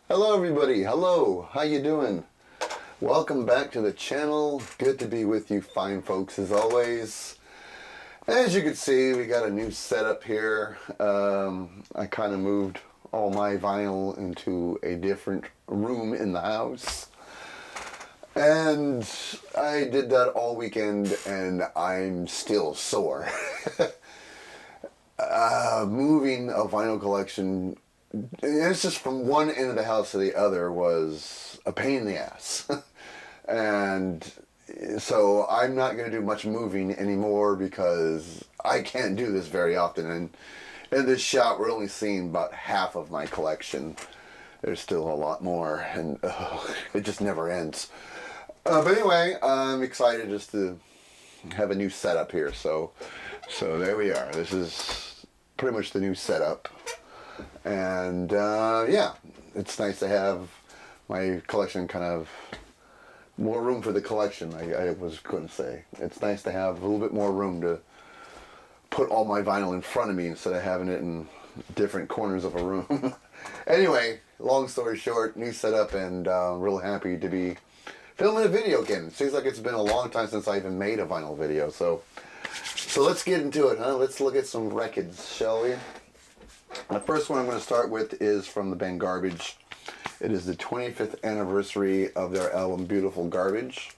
Hello everybody, hello, how you doing? Welcome back to the channel. Good to be with you fine folks as always. As you can see, we got a new setup here. I kind of moved all my vinyl into a different room in the house. And I did that all weekend and I'm still sore. Moving a vinyl collection, it's just from one end of the house to the other was a pain in the ass. And so I'm not going to do much moving anymore because I can't do this very often. And in this shot, we're only seeing about half of my collection. There's still a lot more, and it just never ends. But anyway, I'm excited just to have a new setup here. So there we are. This is pretty much the new setup. And yeah, it's nice to have my collection kind of more room for the collection. I was going to say it's nice to have a little bit more room to put all my vinyl in front of me instead of having it in different corners of a room. Anyway, long story short, new setup, and real happy to be filming a video again. It seems like it's been a long time since I even made a vinyl video. So let's get into it, huh? Let's look at some records, shall we? The first one I'm going to start with is from the band Garbage. It is the 25th anniversary of their album Beautiful Garbage,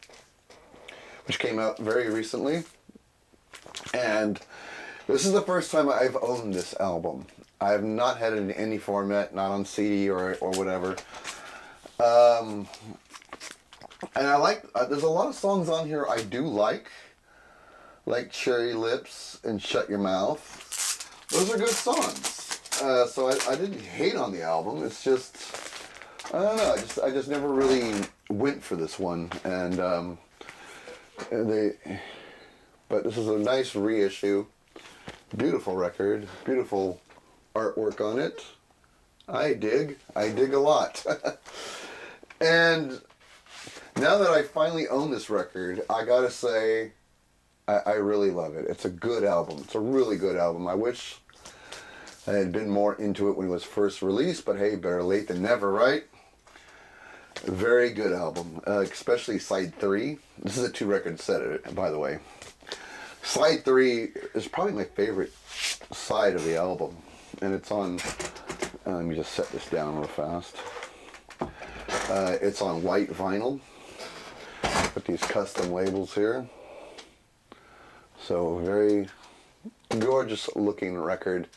which came out very recently. And this is the first time I've owned this album. I have not had it in any format, not on CD or whatever. And I like, there's a lot of songs on here I do like Cherry Lips and Shut Your Mouth. Those are good songs. So I didn't hate on the album. It's just, I don't know, I just never really went for this one. And but this is a nice reissue. Beautiful record, beautiful artwork on it. I dig a lot. And now that I finally own this record, I gotta say, I really love it. It's a good album. It's a really good album. I wish I had been more into it when it was first released, but hey, better late than never, right? Very good album, especially side 3. This is a 2-record set, by the way. Side 3 is probably my favorite side of the album, and it's on, let me just set this down real fast. It's on white vinyl with these custom labels here. So very gorgeous looking record.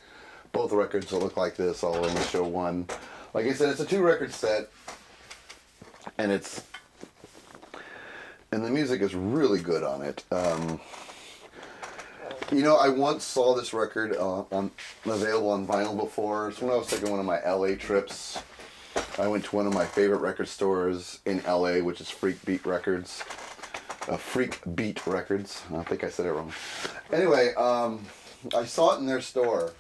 Both records will look like this, I'll only show one. Like I said, it's a 2-record set, and the music is really good on it. You know, I once saw this record available on vinyl before. So when I was taking one of my LA trips, I went to one of my favorite record stores in LA, which is Freak Beat Records. Freak Beat Records. I think I said it wrong. Anyway, I saw it in their store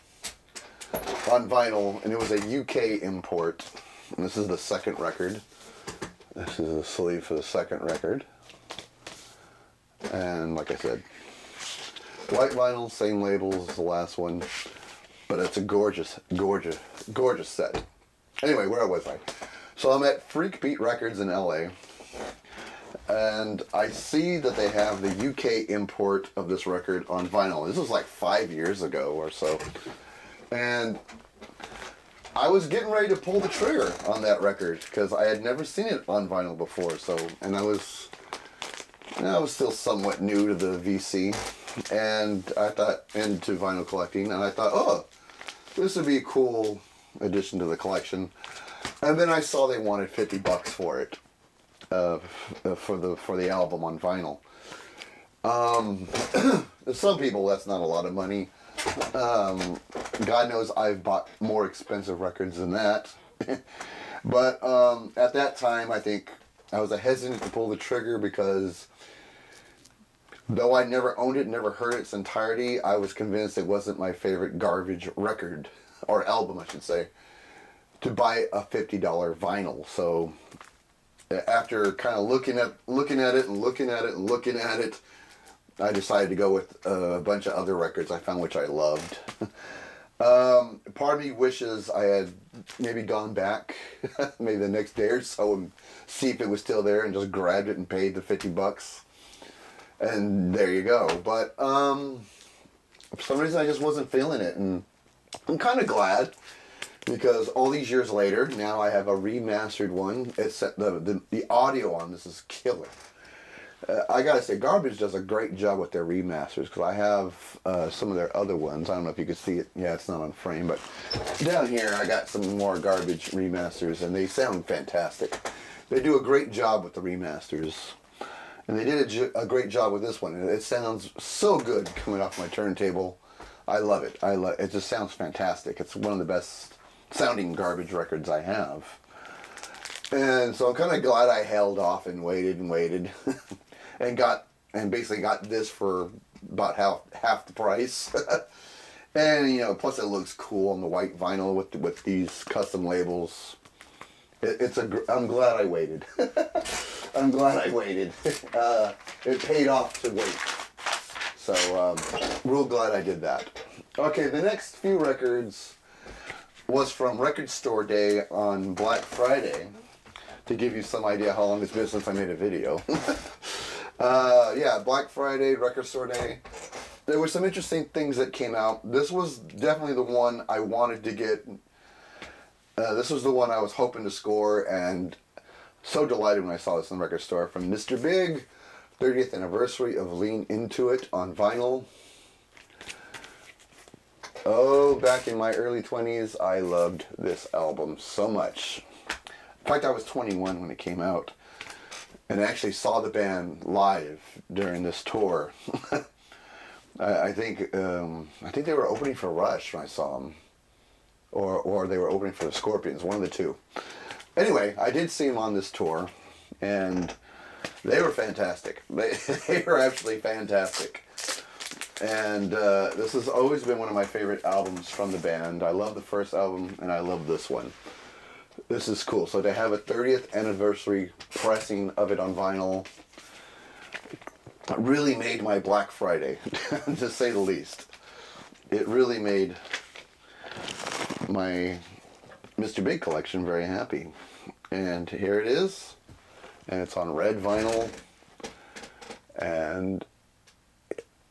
on vinyl, and it was a UK import. And this is the second record. This is the sleeve for the second record. And like I said, white vinyl, same labels as the last one. But it's a gorgeous, gorgeous, gorgeous set. Anyway, where was I? So I'm at Freak Beat Records in LA. And I see that they have the UK import of this record on vinyl. This was like 5 years ago or so. And I was getting ready to pull the trigger on that record because I had never seen it on vinyl before. So, and I was still somewhat new to the VC, and I thought, into vinyl collecting, and I thought, oh, this would be a cool addition to the collection. And then I saw they wanted $50 for it, for the album on vinyl. Some people, that's not a lot of money. God knows I've bought more expensive records than that. But at that time, I think I was hesitant to pull the trigger because though I never owned it, never heard its entirety, I was convinced it wasn't my favorite Garbage record, or album I should say, to buy a $50 vinyl. So after kind of looking at it, I decided to go with a bunch of other records I found which I loved. Part of me wishes I had maybe gone back, maybe the next day or so, and see if it was still there, and just grabbed it and paid the $50, and there you go. But for some reason, I just wasn't feeling it, and I'm kind of glad because all these years later, now I have a remastered one. It's the audio on this is killer. I gotta say, Garbage does a great job with their remasters because I have some of their other ones. I don't know if you can see it. Yeah, it's not on frame, but down here I got some more Garbage remasters, and they sound fantastic. They do a great job with the remasters, and they did a great job with this one. It sounds so good coming off my turntable. I love it. It. Just sounds fantastic. It's one of the best sounding Garbage records I have. And so I'm kind of glad I held off and waited and basically got this for about half the price. And plus it looks cool on the white vinyl with these custom labels. I'm glad I waited. I'm glad I waited. It paid off to wait. So real glad I did that. Okay, the next few records was from Record Store Day on Black Friday, to give you some idea how long it's been since I made a video. Yeah, Black Friday, Record Store Day. There were some interesting things that came out. This was definitely the one I wanted to get. This was the one I was hoping to score, and so delighted when I saw this in the record store. From Mr. Big, 30th anniversary of Lean Into It on vinyl. Oh, back in my early 20s, I loved this album so much. In fact, I was 21 when it came out, and I actually saw the band live during this tour. I think they were opening for Rush when I saw them, or they were opening for the Scorpions, one of the two. Anyway, I did see them on this tour, and they were fantastic. They were absolutely fantastic. And this has always been one of my favorite albums from the band. I love the first album, and I love this one. This is cool. So to have a 30th anniversary pressing of it on vinyl really made my Black Friday, to say the least. It really made my Mr. Big collection very happy. And here it is. And it's on red vinyl. And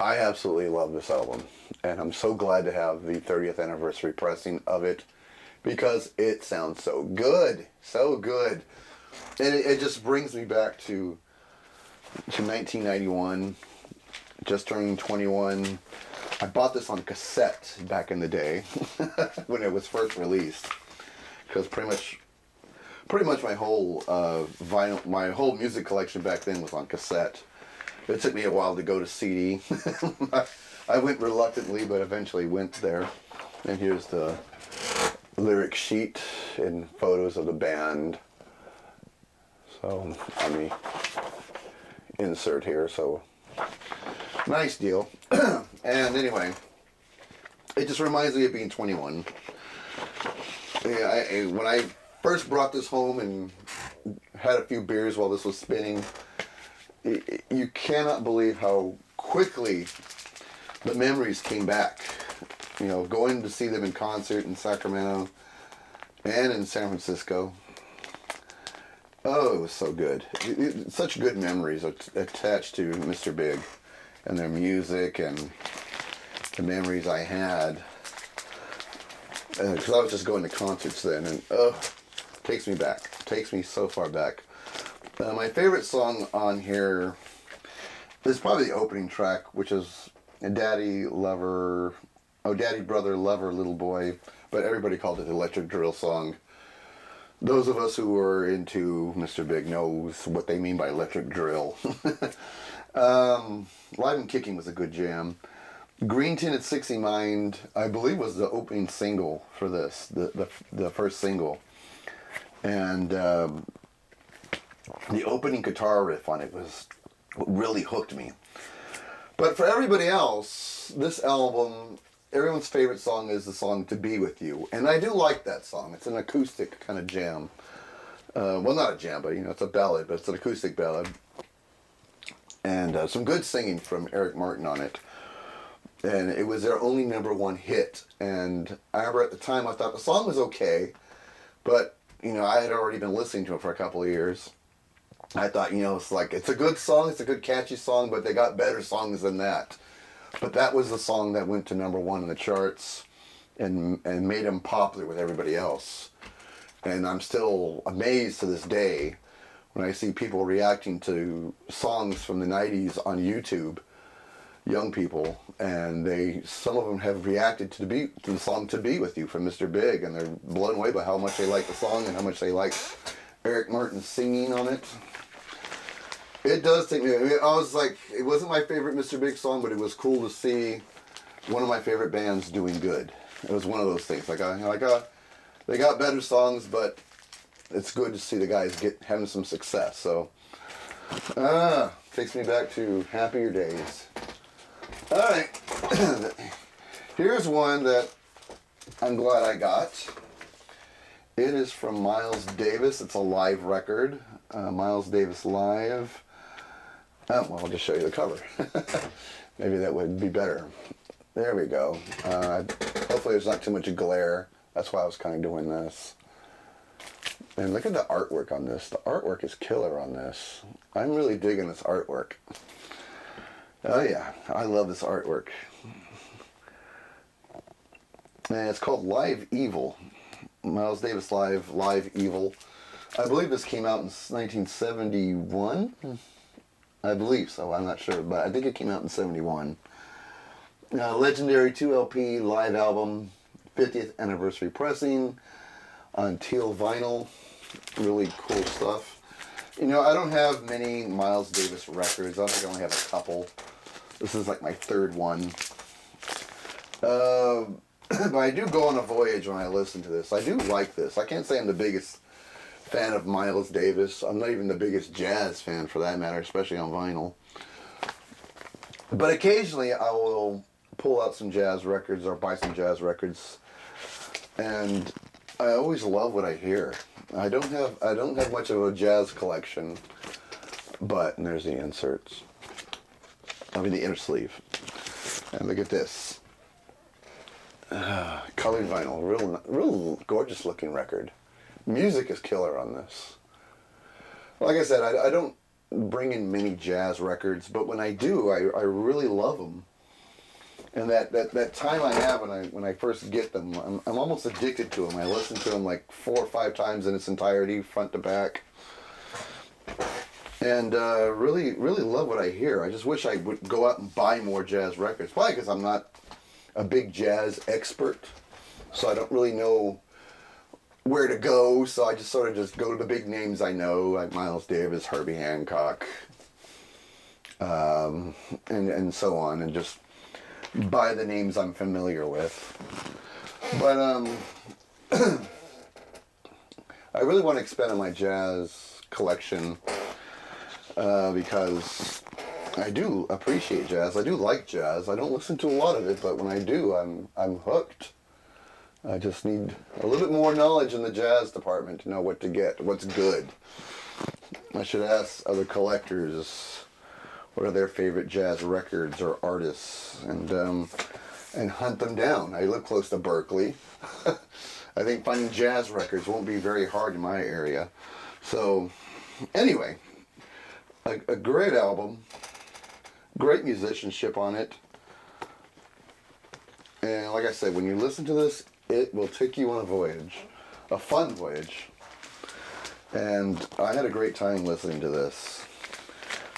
I absolutely love this album, and I'm so glad to have the 30th anniversary pressing of it because it sounds so good, and it just brings me back to 1991, just turning 21. I bought this on cassette back in the day when it was first released, because pretty much my whole vinyl, my whole music collection back then was on cassette. It took me a while to go to CD. I went reluctantly, but eventually went there. And here's the lyric sheet and photos of the band. So, let me insert here. So, nice deal. And anyway, it just reminds me of being 21. Yeah, when I first brought this home and had a few beers while this was spinning, you cannot believe how quickly the memories came back. Going to see them in concert in Sacramento and in San Francisco. Oh, it was so good. Such good memories attached to Mr. Big and their music and the memories I had. Because I was just going to concerts then, and takes me back. Takes me so far back. My favorite song on here is probably the opening track, which is Daddy, Brother, Lover, Little Boy, but everybody called it the Electric Drill song. Those of us who were into Mr. Big knows what they mean by electric drill. Live and Kicking was a good jam. Green Tinted 60 Mind, I believe, was the opening single for this, the first single. And the opening guitar riff on it was what really hooked me. But for everybody else, this album, everyone's favorite song is the song To Be With You. And I do like that song. It's an acoustic kind of jam. Well, not a jam, but it's a ballad, but it's an acoustic ballad. And some good singing from Eric Martin on it. and it was their only #1 hit. And I remember at the time I thought the song was okay, but you know I had already been listening to it for a couple of years. I thought, you know, it's like it's a good song, it's a good catchy song, but they got better songs than that. But that was the song that went to #1 in the charts, and made him popular with everybody else. And I'm still amazed to this day when I see people reacting to songs from the '90s on YouTube, young people, and some of them have reacted to the song "To Be With You" from Mr. Big, and they're blown away by how much they like the song and how much they like Eric Martin singing on it. It does take me. I mean, I was like, it wasn't my favorite Mr. Big song, but it was cool to see one of my favorite bands doing good. It was one of those things. They got better songs, but it's good to see the guys having some success. So, takes me back to happier days. All right, here's one that I'm glad I got. It is from Miles Davis. It's a live record. Miles Davis live. Well, I'll just show you the cover. Maybe that would be better. There we go. Hopefully there's not too much glare. That's why I was kind of doing this. And look at the artwork on this. The artwork is killer on this. I'm really digging this artwork. Oh yeah, I love this artwork. And it's called Live Evil. Miles Davis Live Evil. I believe this came out in 1971. I believe so. I'm not sure, but I think it came out in 71. Legendary 2 LP live album, 50th anniversary pressing on teal vinyl. Really cool stuff. You know, I don't have many Miles Davis records. I think I only have a couple. This is like my third one. But I do go on a voyage when I listen to this. I do like this. I can't say I'm the biggest fan of Miles Davis. I'm not even the biggest jazz fan for that matter, especially on vinyl. But occasionally I will pull out some jazz records or buy some jazz records, and I always love what I hear. I don't have much of a jazz collection, but and there's the inserts. I mean the inner sleeve. And look at this. Colored vinyl, real gorgeous looking record. Music is killer on this. Like I said, I don't bring in many jazz records, but when I do, I really love them. And that time I have when I first get them, I'm almost addicted to them. I listen to them like 4 or 5 times in its entirety, front to back. And really love what I hear. I just wish I would go out and buy more jazz records. Probably because I'm not a big jazz expert, so I don't really know where to go, so I just sort of just go to the big names I know, like Miles Davis, Herbie Hancock, and so on, and just buy the names I'm familiar with. But I really want to expand on my jazz collection because I do appreciate jazz. I do like jazz. I don't listen to a lot of it, but when I do, I'm hooked. I just need a little bit more knowledge in the jazz department to know what to get, what's good. I should ask other collectors what are their favorite jazz records or artists, and hunt them down. I live close to Berkeley. I think finding jazz records won't be very hard in my area. So, anyway, a great album, great musicianship on it. And like I said, when you listen to this, it will take you on a voyage, a fun voyage. And I had a great time listening to this.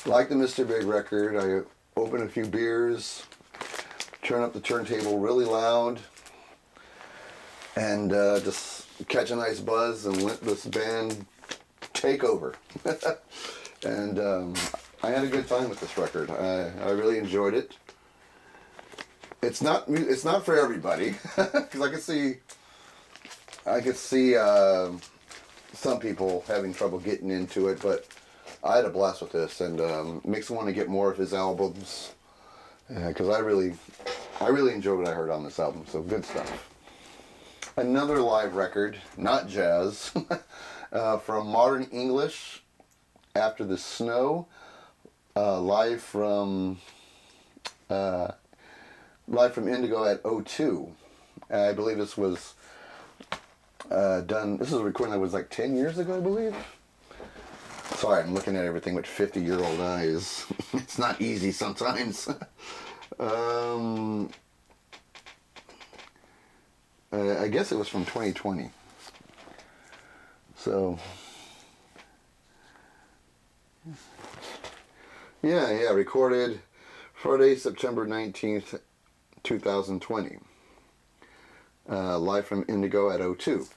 Like the Mr. Big record, I open a few beers, turn up the turntable really loud, and just catch a nice buzz and let this band take over. And I had a good time with this record. I really enjoyed it. It's not for everybody, because I could see some people having trouble getting into it, but I had a blast with this, and makes me want to get more of his albums, because I really enjoyed what I heard on this album. So good stuff. Another live record, not jazz, from Modern English, After the Snow, live from live from Indigo at O2. I believe this was done. This is a recording that was like 10 years ago, I believe. Sorry, I'm looking at everything with 50-year-old eyes. It's not easy sometimes. I guess it was from 2020. So, yeah, recorded Friday, September 19th, 2020. Live from Indigo at O2.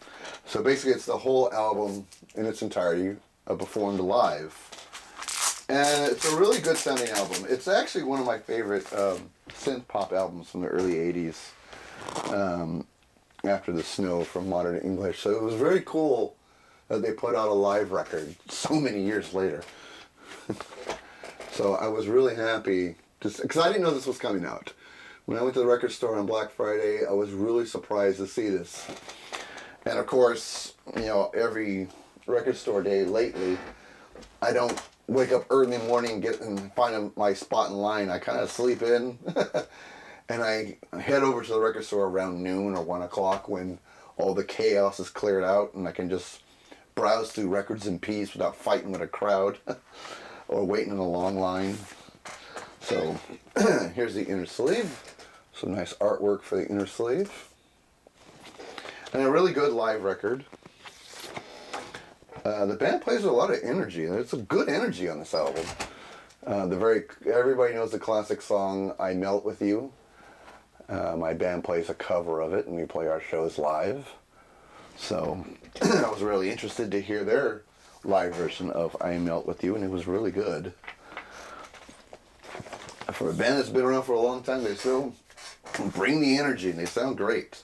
So basically it's the whole album in its entirety performed live. And it's a really good sounding album. It's actually one of my favorite synth pop albums from the early 80s. After the Snow from Modern English. So it was very cool that they put out a live record so many years later. So I was really happy, because I didn't know this was coming out. When I went to the record store on Black Friday, I was really surprised to see this. And of course, every record store day lately, I don't wake up early in the morning and get and find my spot in line. I kind of sleep in. And I head over to the record store around noon or 1 o'clock when all the chaos is cleared out and I can just browse through records in peace without fighting with a crowd or waiting in a long line. So here's the inner sleeve. Some nice artwork for the inner sleeve. And a really good live record. The band plays with a lot of energy. There's a good energy on this album. Everybody knows the classic song "I Melt with You." My band plays a cover of it, and we play our shows live. So I was really interested to hear their live version of "I Melt with You," and it was really good. For a band that's been around for a long time, they still bring the energy, and they sound great.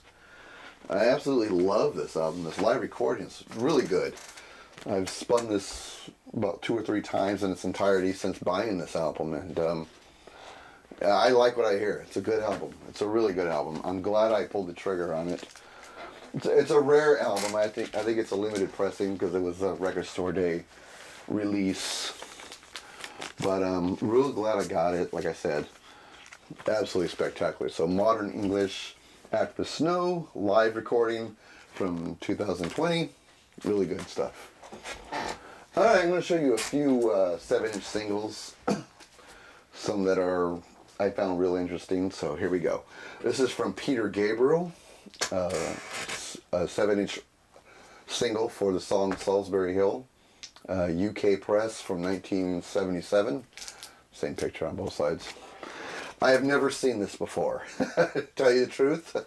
I absolutely love this album. This live recording is really good. I've spun this about 2 or 3 times in its entirety since buying this album, and I like what I hear. It's a good album. It's a really good album. I'm glad I pulled the trigger on it. It's a rare album. I think it's a limited pressing because it was a record store day release. But I'm really glad I got it. Like I said, absolutely spectacular. So Modern English, After the Snow, live recording from 2020. Really good stuff. All right, I'm going to show you a few 7-inch singles. Some that I found real interesting. So here we go. This is from Peter Gabriel, a 7-inch single for the song Salisbury Hill, UK press from 1977. Same picture on both sides. I have never seen this before, to tell you the truth.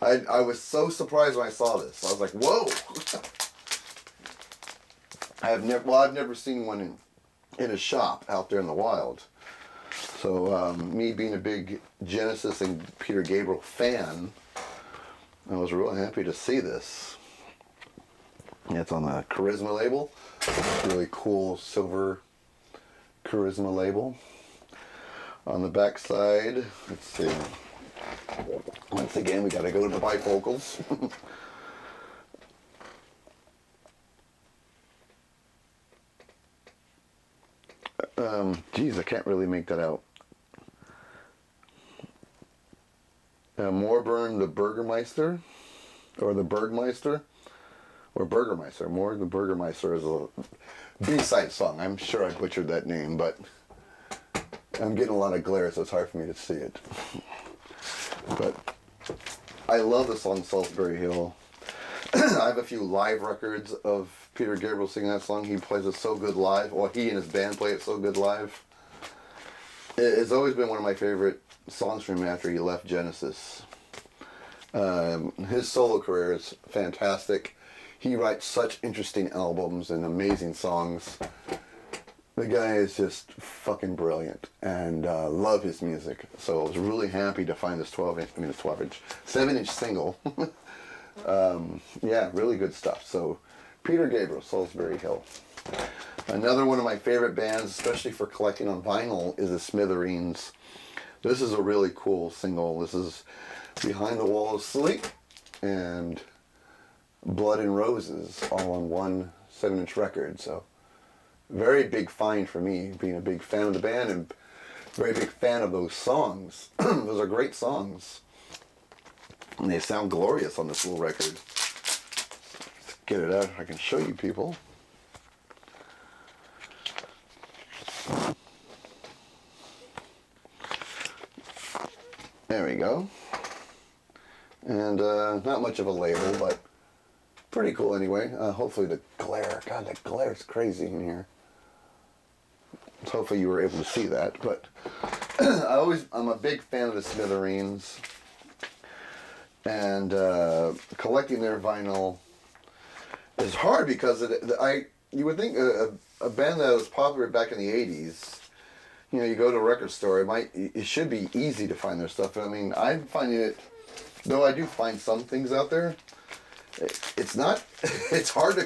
I was so surprised when I saw this. I was like, whoa! I've never seen one in a shop out there in the wild. So me being a big Genesis and Peter Gabriel fan, I was really happy to see this. It's on the Charisma label. Really cool silver Charisma label. On the back side, let's see. Once again, we got to go to the bifocals. Geez, I can't really make that out. Morburn the Burgermeister, or the Bergmeister, or Burgermeister. More the Burgermeister is a B-side song. I'm sure I butchered that name, but I'm getting a lot of glare, so it's hard for me to see it. But I love the song Salisbury Hill. I have a few live records of Peter Gabriel singing that song. He plays it so good live. Well, he and his band play it so good live. It's always been one of my favorite songs from him after he left Genesis. His solo career is fantastic. He writes such interesting albums and amazing songs. The guy is just fucking brilliant, and love his music. So I was really happy to find this 7-inch single. Yeah, really good stuff. So Peter Gabriel, Salisbury Hill. Another one of my favorite bands, especially for collecting on vinyl, is the Smithereens. This is a really cool single. This is Behind the Wall of Sleep and Blood and Roses, all on one 7-inch record. So very big find for me, being a big fan of the band and very big fan of those songs. Those are great songs. And they sound glorious on this little record. Let's get it out. I can show you people. There we go. And not much of a label, but pretty cool anyway. Hopefully the glare, God, the glare is crazy in here. So hopefully you were able to see that. But I'm a big fan of the Smithereens, and collecting their vinyl is hard because you would think a band that was popular back in the '80s. You know, you go to a record store, it should be easy to find their stuff. I mean, I'm finding it, though I do find some things out there, it's not, it's hard to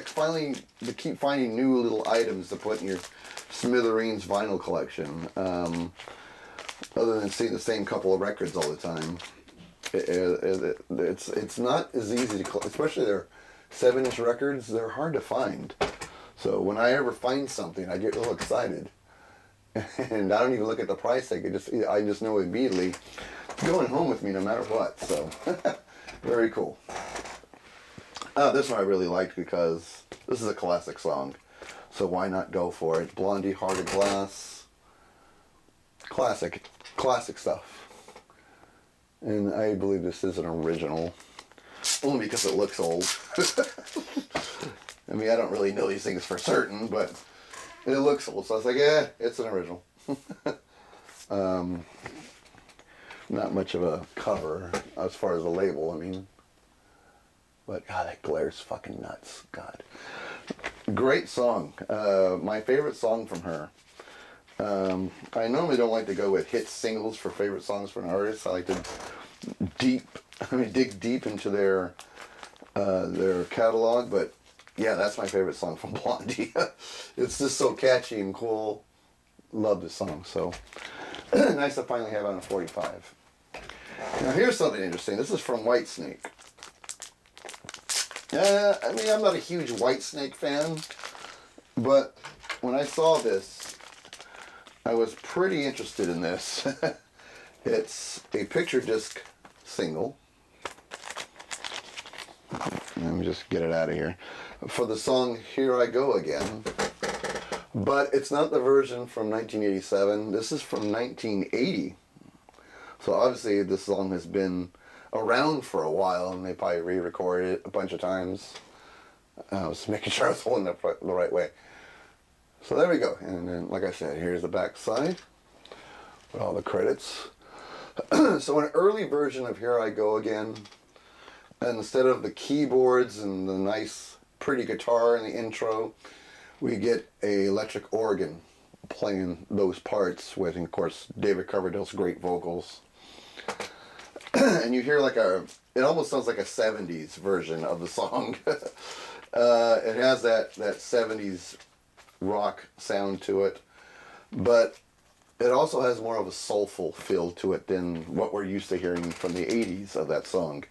keep finding new little items to put in your Smithereens vinyl collection, other than seeing the same couple of records all the time. It's not as easy to collect, especially their 7-inch records, they're hard to find. So when I ever find something, I get real excited. And I don't even look at the price tag. I just know immediately it's going home with me no matter what. So very cool. This one I really liked because this is a classic song. So why not go for it? Blondie, Heart of Glass. Classic stuff. And I believe this is an original. Only because it looks old. I mean, I don't really know these things for certain, but it looks old, so I was like, yeah, it's an original. Not much of a cover as far as a label, I mean. But, God, that glare's fucking nuts. God. Great song. My favorite song from her. I normally don't like to go with hit singles for favorite songs from an artist. I like to dig deep into their catalog, but yeah, that's my favorite song from Blondie. It's just so catchy and cool. Love this song. So nice to finally have on a 45. Now here's something interesting. This is from Whitesnake. I mean, I'm not a huge Whitesnake fan, but when I saw this, I was pretty interested in this. It's a picture disc single. Let me just get it out of here. For the song Here I Go Again. But it's not the version from 1987. This is from 1980. So obviously this song has been around for a while, and they probably re-recorded it a bunch of times. I was making sure I was holding it the right way. So there we go. And then, like I said, here's the back side with all the credits. So an early version of Here I Go Again, and instead of the keyboards and the nice pretty guitar in the intro, we get a electric organ playing those parts with, of course, David Coverdale's great vocals. And you hear it almost sounds like a 70s version of the song. It has that 70s rock sound to it, but it also has more of a soulful feel to it than what we're used to hearing from the 80s of that song,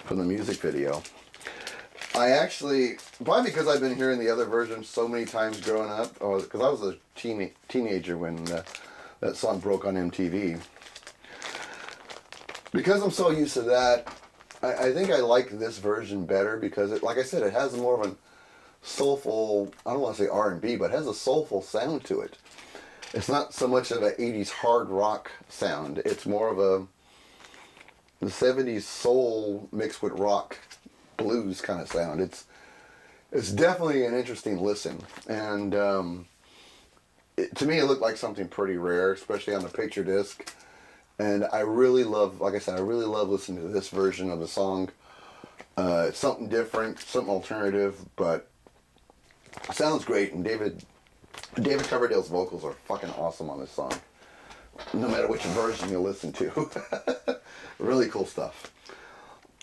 from the music video. I actually, probably because I've been hearing the other version so many times growing up, because I was a teenager when that song broke on MTV. Because I'm so used to that, I think I like this version better because, like I said, it has more of a soulful, I don't want to say R&B, but it has a soulful sound to it. It's not so much of an 80s hard rock sound. It's more of the 70s soul mixed with rock blues kind of sound. It's definitely an interesting listen. And to me, it looked like something pretty rare, especially on the picture disc. And I really love, like I said, I really love listening to this version of the song. It's something different, something alternative, but it sounds great. And David Coverdale's vocals are fucking awesome on this song, no matter which version you listen to. Really cool stuff.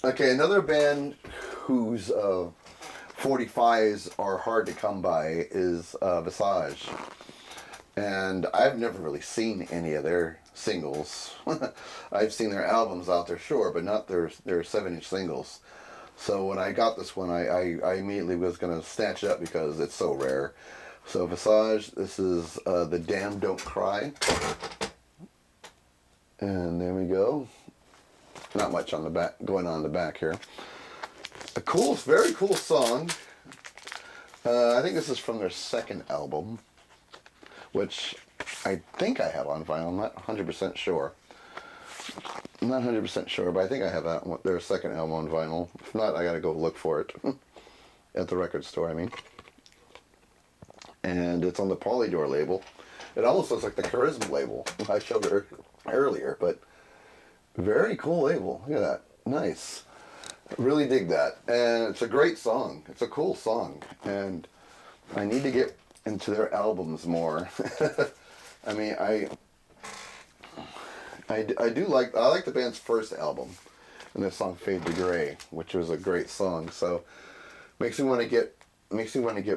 Okay, another band whose 45s are hard to come by is Visage. And I've never really seen any of their singles. I've seen their albums out there, sure, but not their 7-inch singles. So when I got this one, I immediately was going to snatch it up because it's so rare. So Visage, this is The Damned Don't Cry. And there we go. not much on the back, going on in the back here. A cool, very cool song. I think this is from their second album, which I think I have on vinyl. I'm not 100% sure. I'm not 100% sure, but I think I have that, their second album on vinyl. If not, I gotta go look for it at the record store, I mean. And it's on the Polydor label. It almost looks like the Charisma label I showed her earlier, but very cool label. Look at that. Nice. Really dig that. And it's a great song. It's a cool song. And I need to get into their albums more. I mean, I do like, I like the band's first album, and the song Fade to Grey, which was a great song. So makes me want to get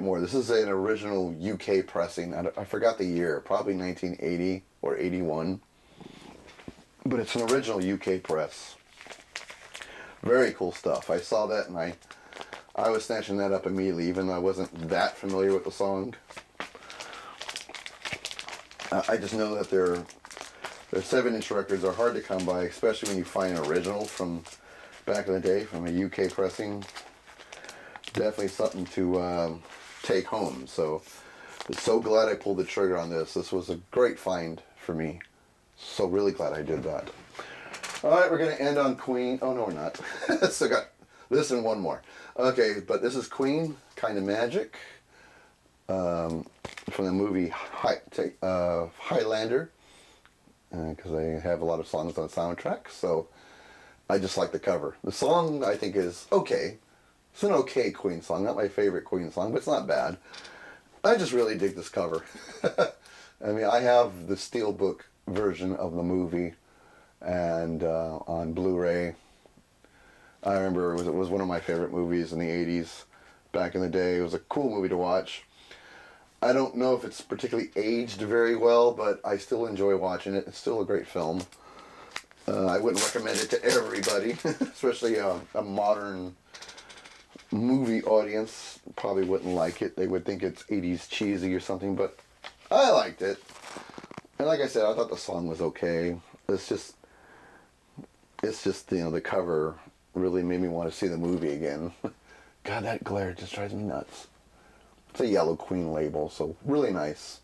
more. This is an original UK pressing. I forgot the year, probably 1980 or 81. But it's an original UK press. Very cool stuff. I saw that and I was snatching that up immediately, even though I wasn't that familiar with the song. I just know that their 7-inch records are hard to come by, especially when you find an original from back in the day from a UK pressing. Definitely something to take home. So glad I pulled the trigger on this. This was a great find for me. So really glad I did that. All right, we're going to end on Queen. Oh, no, we're not. Still got this and one more. Okay, but this is Queen, Kind of Magic, from the movie Highlander, because they have a lot of songs on the soundtrack. So I just like the cover. The song, I think, is okay. It's an okay Queen song. Not my favorite Queen song, but it's not bad. I just really dig this cover. I mean, I have the Steelbook version of the movie, and on Blu-ray. I remember it was one of my favorite movies in the 80s. Back in the day, it was a cool movie to watch. I don't know if it's particularly aged very well, but I still enjoy watching it. It's still a great film. I wouldn't recommend it to everybody, especially a modern movie audience probably wouldn't like it. They would think it's 80s cheesy or something, but I liked it. And like I said, I thought the song was okay. It's just you know, the cover really made me want to see the movie again. God, that glare just drives me nuts. It's a Yellow Queen label, so really nice.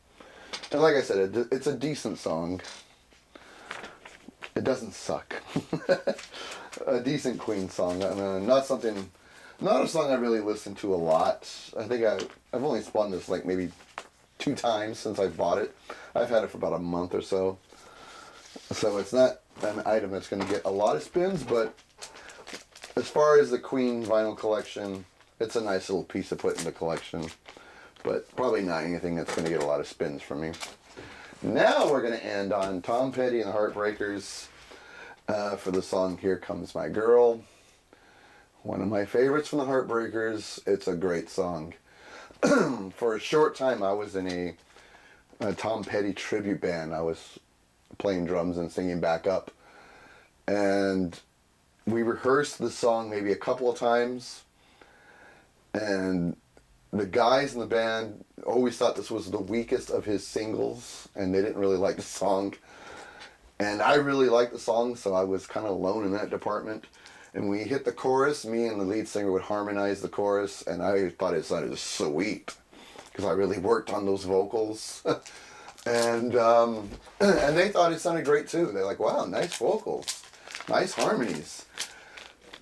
And like I said, it's a decent song. It doesn't suck. A decent Queen song. I mean, not a song I really listened to a lot. I think I've only spun this like maybe 2 times since I bought it. I've had it for about a month or so. So it's not an item that's going to get a lot of spins, but as far as the Queen vinyl collection, it's a nice little piece to put in the collection. But probably not anything that's going to get a lot of spins from me. Now we're going to end on Tom Petty and the Heartbreakers for the song Here Comes My Girl. One of my favorites from the Heartbreakers. It's a great song. For a short time, I was in a Tom Petty tribute band. I was playing drums and singing backup. And we rehearsed the song maybe a couple of times. And the guys in the band always thought this was the weakest of his singles, and they didn't really like the song. And I really liked the song, so I was kind of alone in that department. And when we hit the chorus, me and the lead singer would harmonize the chorus, and I thought it sounded sweet, because I really worked on those vocals. And they thought it sounded great too. They're like, wow, nice vocals, nice harmonies.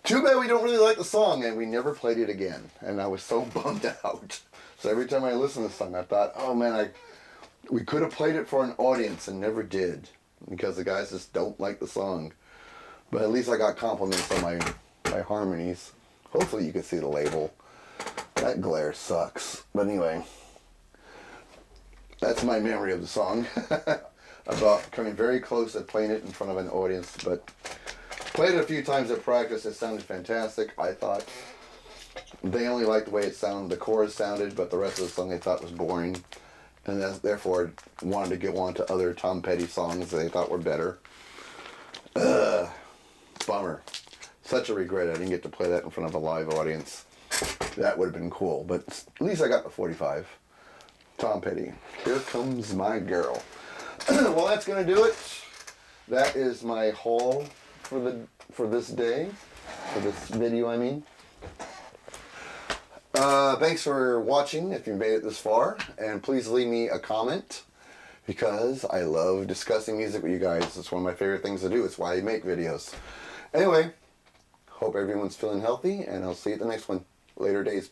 Too bad we don't really like the song, and we never played it again. And I was so bummed out. So every time I listened to the song, I thought, oh man, we could have played it for an audience and never did, because the guys just don't like the song. But at least I got compliments on my harmonies. Hopefully you can see the label. That glare sucks. But anyway, that's my memory of the song. About coming very close to playing it in front of an audience, but played it a few times at practice. It sounded fantastic. I thought they only liked the way it sounded, the chorus sounded, but the rest of the song they thought was boring, and therefore wanted to go on to other Tom Petty songs that they thought were better. Bummer. Such a regret I didn't get to play that in front of a live audience. That would have been cool, but at least I got the 45. Tom Petty, Here Comes My Girl. Well, that's going to do it. That is my haul for this day, for this video, I mean. Thanks for watching if you made it this far, and please leave me a comment because I love discussing music with you guys. It's one of my favorite things to do. It's why I make videos. Anyway, hope everyone's feeling healthy, and I'll see you at the next one. Later days.